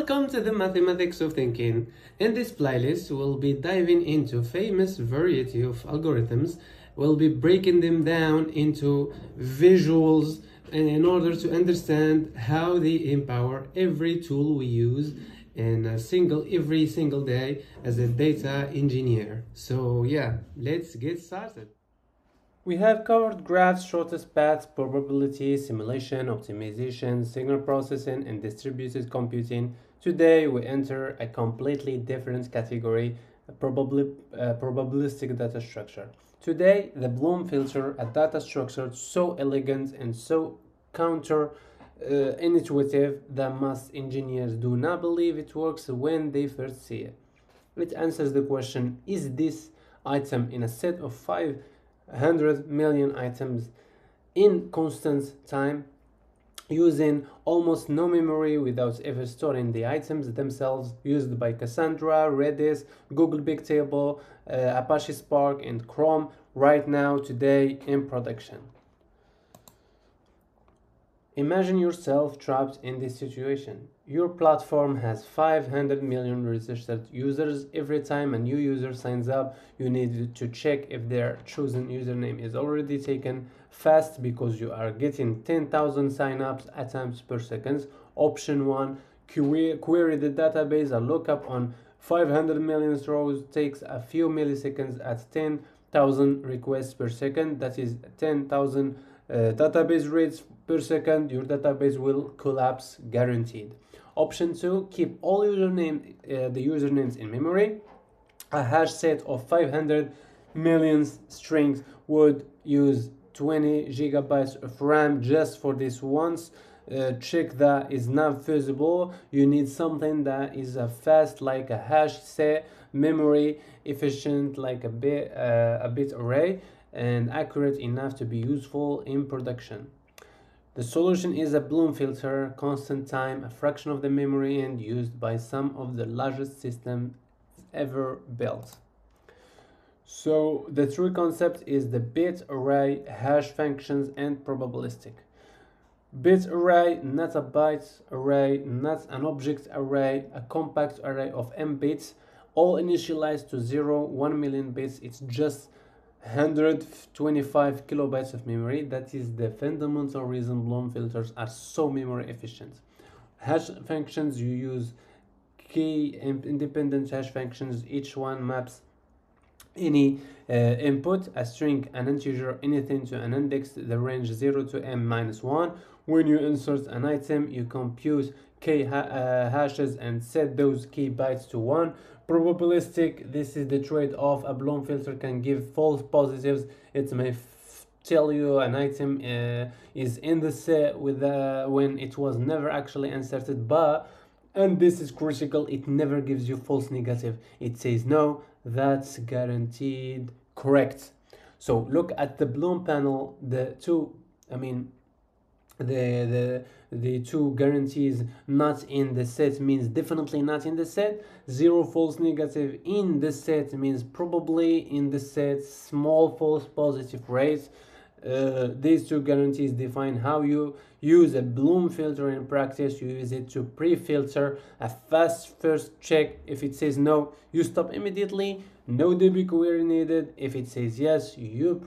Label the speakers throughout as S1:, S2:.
S1: Welcome to the Mathematics of Thinking. In this playlist, we'll be diving into famous variety of algorithms. We'll be breaking them down into visuals in order to understand how they empower every tool we use every single day as a data engineer. So yeah, let's get started. We have covered graphs, shortest paths, probability, simulation, optimization, signal processing, and distributed computing. Today we enter a completely different category, probabilistic data structure. Today, the Bloom filter, a data structure so elegant and so intuitive that most engineers do not believe it works when they first see it. It answers the question, is this item in a set of 500 million items in constant time, using almost no memory without ever storing the items themselves, used by Cassandra, Redis, Google Bigtable, Apache Spark, and Chrome right now, today, in production. Imagine yourself trapped in this situation. Your platform has 500 million registered users. Every time a new user signs up, you need to check if their chosen username is already taken fast, because you are getting 10,000 signups at times per second. Option 1, query the database. A lookup on 500 million rows takes a few milliseconds at 10,000 requests per second. That is 10,000 database reads per second. Your database will collapse, guaranteed. Option 2, keep all the usernames in memory. A hash set of 500 million strings would use 20 gigabytes of RAM just for this once. Check that is not feasible. You need something that is fast, like a hash set, memory efficient, like a bit array, and accurate enough to be useful in production. The solution is a Bloom filter, constant time, a fraction of the memory, and used by some of the largest systems ever built. So the true concept is the bit array, hash functions, and probabilistic. Bit array, not a byte array, not an object array, a compact array of m bits, all initialized to 0, 1 million bits. It's just 125 kilobytes of memory. That is the fundamental reason Bloom filters are so memory efficient. Hash functions, you use key independent hash functions. Each one maps any input, a string, an integer, anything to an index, the range 0 to m minus 1. When you insert an item, you compute k hashes and set those key bytes to 1. Probabilistic, this is the trade-off. A Bloom filter can give false positives. It may tell you an item is in the set with when it was never actually inserted, but, and this is critical, it never gives you false negative. It says no, that's guaranteed correct. So look at the Bloom panel. The two guarantees not in the set means definitely not in the set. 0 false negative in the set means probably in the set. Small false positive rates. These two guarantees define how you use a Bloom filter in practice. You use it to pre-filter a fast first check. If it says no, you stop immediately. No DB query needed. If it says yes, you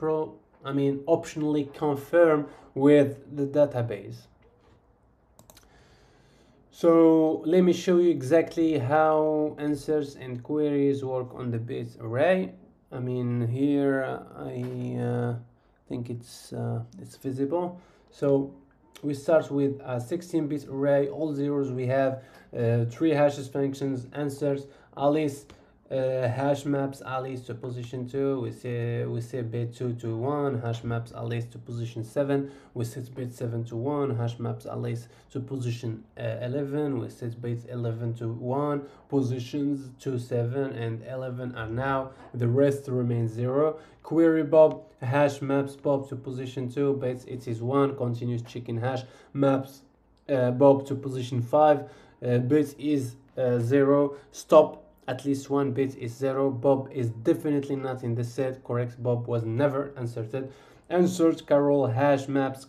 S1: optionally confirm with the database. So let me show you exactly how answers and queries work on the bit array. Here I think it's visible. So we start with a 16-bit array. All zeros. We have 3 hashes functions, answers, Alice, hash maps Alice to position 2. We say bit 2 to 1. Hash maps Alice to position 7. We set bit 7 to 1. Hash maps Alice to position 11. We set bit 11 to 1. Positions 2, 7, and 11 are now. The rest remains 0. Query Bob, hash maps Bob to position 2. Bits it is 1. Continuous checking hash maps Bob to position 5. Bit is 0. Stop. At least 1 bit is 0. Bob is definitely not in the set. Correct. Bob was never inserted. Insert Carol, hash maps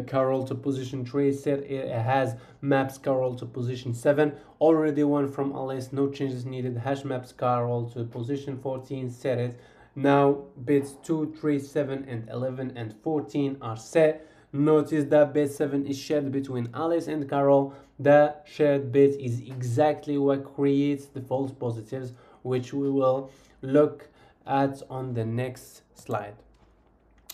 S1: Carol to position 3, set it has maps Carol to position 7, already one from Alice, no changes needed, hash maps Carol to position 14, set it. Now bits 2, 3, 7 and 11 and 14 are set. Notice that bit 7 is shared between Alice and Carol. The shared bit is exactly what creates the false positives, which we will look at on the next slide.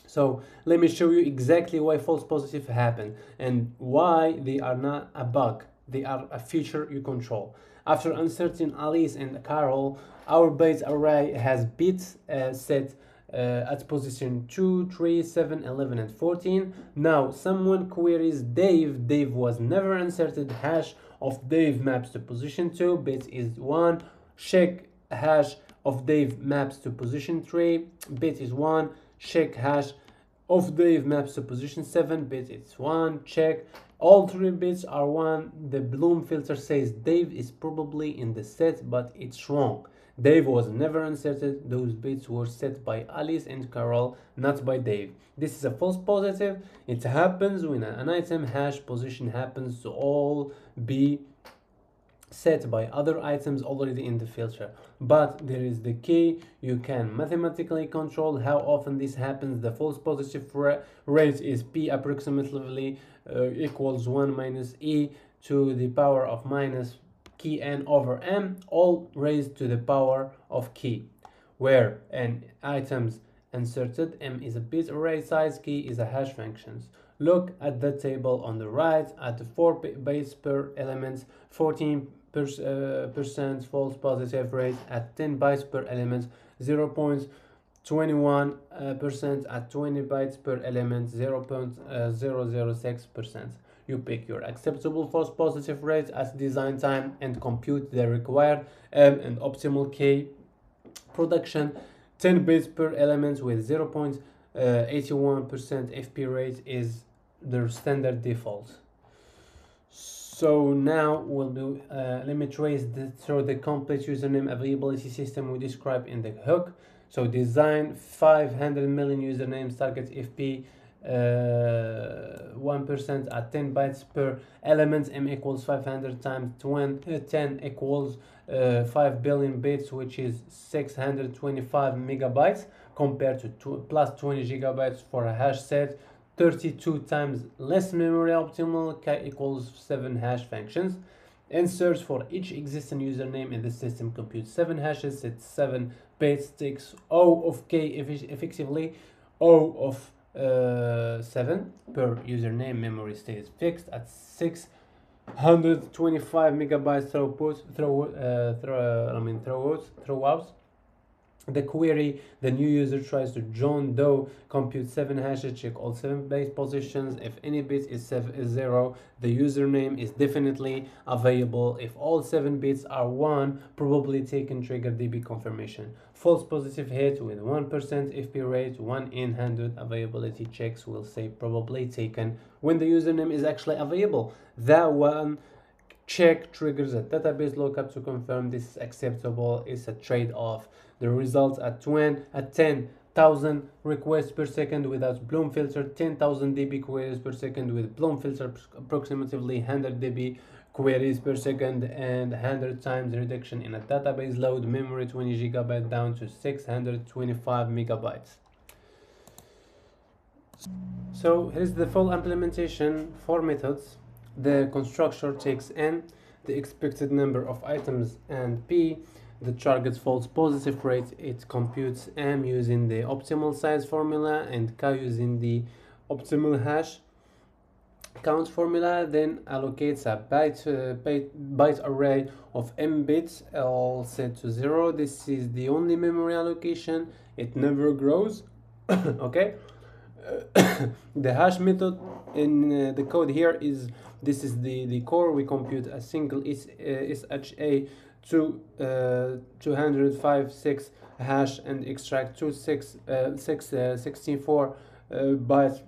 S1: So let me show you exactly why false positive happen and why they are not a bug. They are a feature you control. After inserting Alice and Carol, our base array has bits set at position 2, 3, 7, 11 and 14. Now someone queries Dave. Dave was never inserted. Hash of Dave maps to position 2, bit is 1. Check hash of Dave maps to position 3, bit is 1. Check hash of Dave maps to position 7, bit is 1. Check all 3 bits are 1. The Bloom filter says Dave is probably in the set, but it's wrong. Dave was never inserted. Those bits were set by Alice and Carol, not by Dave. This is a false positive. It happens when an item hash position happens to all be set by other items already in the filter. But there is the key. You can mathematically control how often this happens. The false positive rate is p approximately equals 1 minus e to the power of minus key n over m, all raised to the power of key, where n items inserted, m is a bit array size, key is a hash functions. Look at the table on the right at the 4 bytes per element, 14% false positive rate at 10 bytes per element, 0.21% at 20 bytes per element, 0.006%. You pick your acceptable false positive rate at design time and compute the required M and optimal K production. 10 bits per element with 0.81% FP rate is the standard default. So now we'll do, let me trace through the complete username availability system we described in the hook. So design 500 million usernames, target FP 1% at 10 bytes per element, m equals 500 times 10 equals 5 billion bits, which is 625 megabytes compared to plus 20 gigabytes for a hash set. 32 times less memory optimal, k equals 7 hash functions. Insert for each existing username in the system, compute 7 hashes at 7 bits, takes O of k effectively, O of 7 per username, memory stays fixed at 625 megabytes throughout. The query, the new user tries to join though, compute 7 hashes, check all 7 base positions. If any bit is 0, the username is definitely available. If all 7 bits are 1, probably taken, trigger DB confirmation. False positive hit with 1% FP rate, 1 in 100 availability checks will say probably taken when the username is actually available. That one check triggers a database lookup to confirm this is acceptable. It's a trade-off. The results at 10,000 requests per second without Bloom filter, 10,000 dB queries per second with Bloom filter, approximately 100 dB queries per second, and 100 times reduction in a database load, memory 20 gigabyte down to 625 megabytes. So here's the full implementation. 4 methods. The constructor takes n, the expected number of items, and p, the target false positive rate. It computes m using the optimal size formula and k using the optimal hash count formula, then allocates a byte array of m bits, all set to 0. This is the only memory allocation. It never grows. Okay. The hash method in the code here is, this is the core. We compute a single SHA to 256 hash and extract 64 byte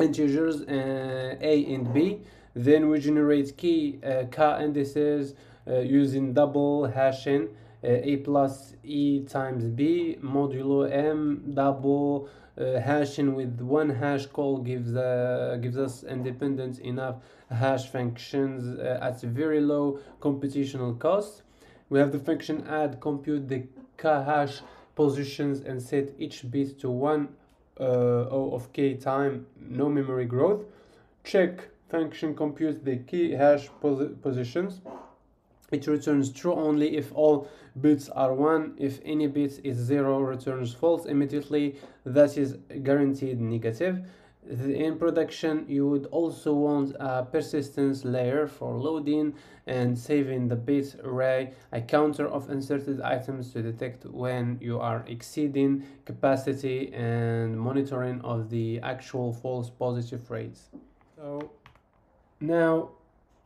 S1: integers a and b. Then we generate key k indices using double hashing a plus e times b modulo m double hashing with one hash call gives us independent enough hash functions at very low computational cost. We have the function add, compute the k hash positions and set each bit to 1 O of k time, no memory growth. Check function computes the key hash positions. It returns true only if all bits are 1. If any bit is 0, returns false immediately. That is guaranteed negative. In production, you would also want a persistence layer for loading and saving the bit array, a counter of inserted items to detect when you are exceeding capacity, and monitoring of the actual false positive rates. So now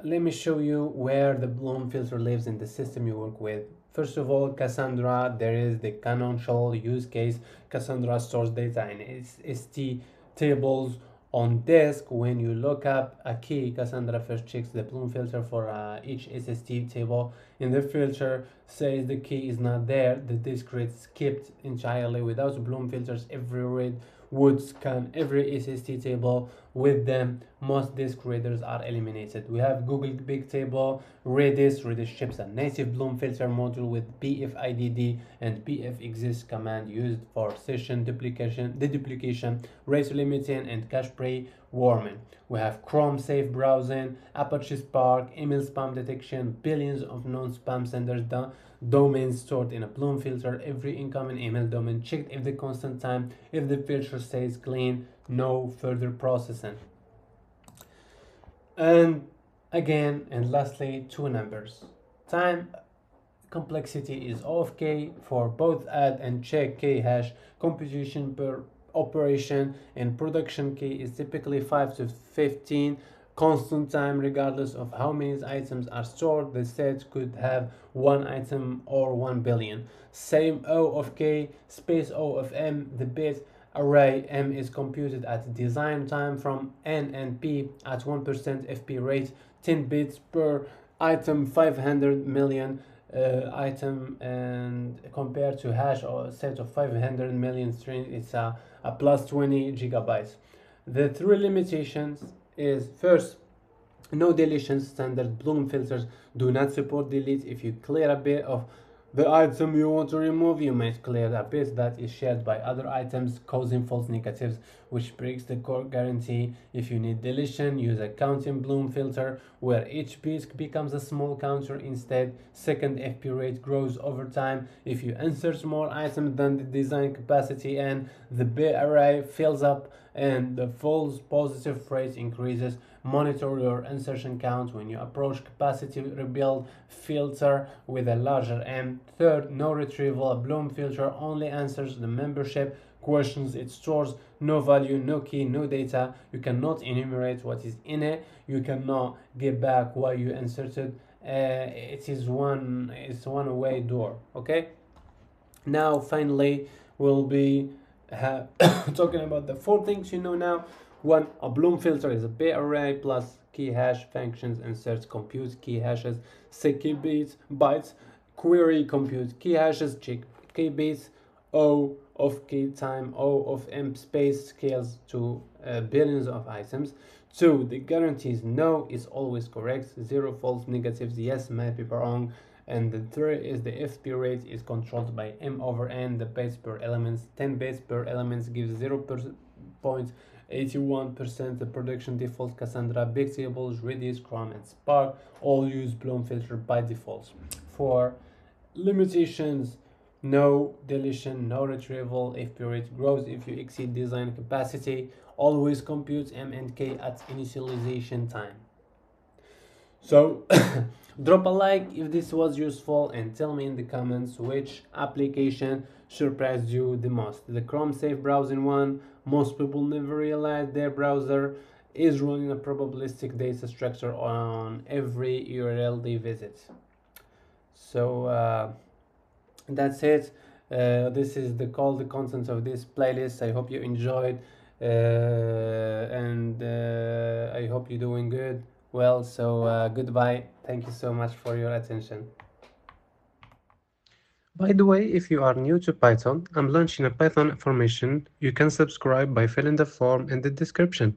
S1: let me show you where the Bloom filter lives in the system you work with. First of all, Cassandra, there is the canonical use case. Cassandra stores data in ST tables on disk. When you look up a key, Cassandra first checks the Bloom filter for each SST table. In the filter says the key is not there, the disk read skipped entirely. Without Bloom filters, every read would scan every SST table. With them, most disk readers are eliminated. We have Google Big Table, Redis ships a native Bloom filter module with bfidd and bfexist command used for session deduplication, rate limiting, and cache pre-warming. We have Chrome safe browsing, Apache Spark, email spam detection, billions of non-spam senders domains stored in a Bloom filter. Every incoming email domain checked if the constant time, if the filter stays clean, no further processing. And again, and lastly, two numbers. Time complexity is O of k for both add and check k hash computation per operation. In production, k is typically 5 to 15 constant time regardless of how many items are stored. The set could have one item or 1 billion. Same O of k space O of m. The bit array m is computed at design time from n and p at 1% fp rate, 10 bits per item, 500 million item, and compared to hash or set of 500 million string, it's a plus 20 gigabytes. The three limitations is first, no deletion. Standard Bloom filters do not support delete. If you clear a bit of the item you want to remove, you might clear a bit that is shared by other items, causing false negatives, which breaks the core guarantee. If you need deletion, use a counting Bloom filter where each bit becomes a small counter instead. Second, FP rate grows over time. If you insert more items than the design capacity and the bit array fills up and the false positive rate increases, monitor your insertion count when you approach capacity rebuild filter with a larger M. Third, no retrieval. A Bloom filter only answers the membership questions. It stores no value, no key, no data. You cannot enumerate what is in it. You cannot get back what you inserted. It's one way door. Okay. Now finally we'll be talking about the four things you know now. One, a Bloom filter is a bit array plus key hash functions, insert compute key hashes, set key bytes, query compute key hashes, check key bits, O of key time, O of M space scales to billions of items. Two, the guarantees no is always correct, zero false negatives, yes might be wrong. And the third is the FP rate is controlled by M over N, the bits per elements. 10 bits per elements gives 0.81%. The production default Cassandra, Big Tables, Redis, Chrome, and Spark all use Bloom filter by default. For limitations, no deletion, no retrieval. FP rate grows if you exceed design capacity. Always compute M and K at initialization time. So drop a like if this was useful and tell me in the comments which application surprised you the most. The Chrome safe browsing one. Most people never realize their browser is running a probabilistic data structure on every URL they visit. So that's it. This is the content of this playlist. I hope you enjoyed and I hope you're doing good. Well, so goodbye. Thank you so much for your attention. By the way, if you are new to Python, I'm launching a Python formation. You can subscribe by filling the form in the description.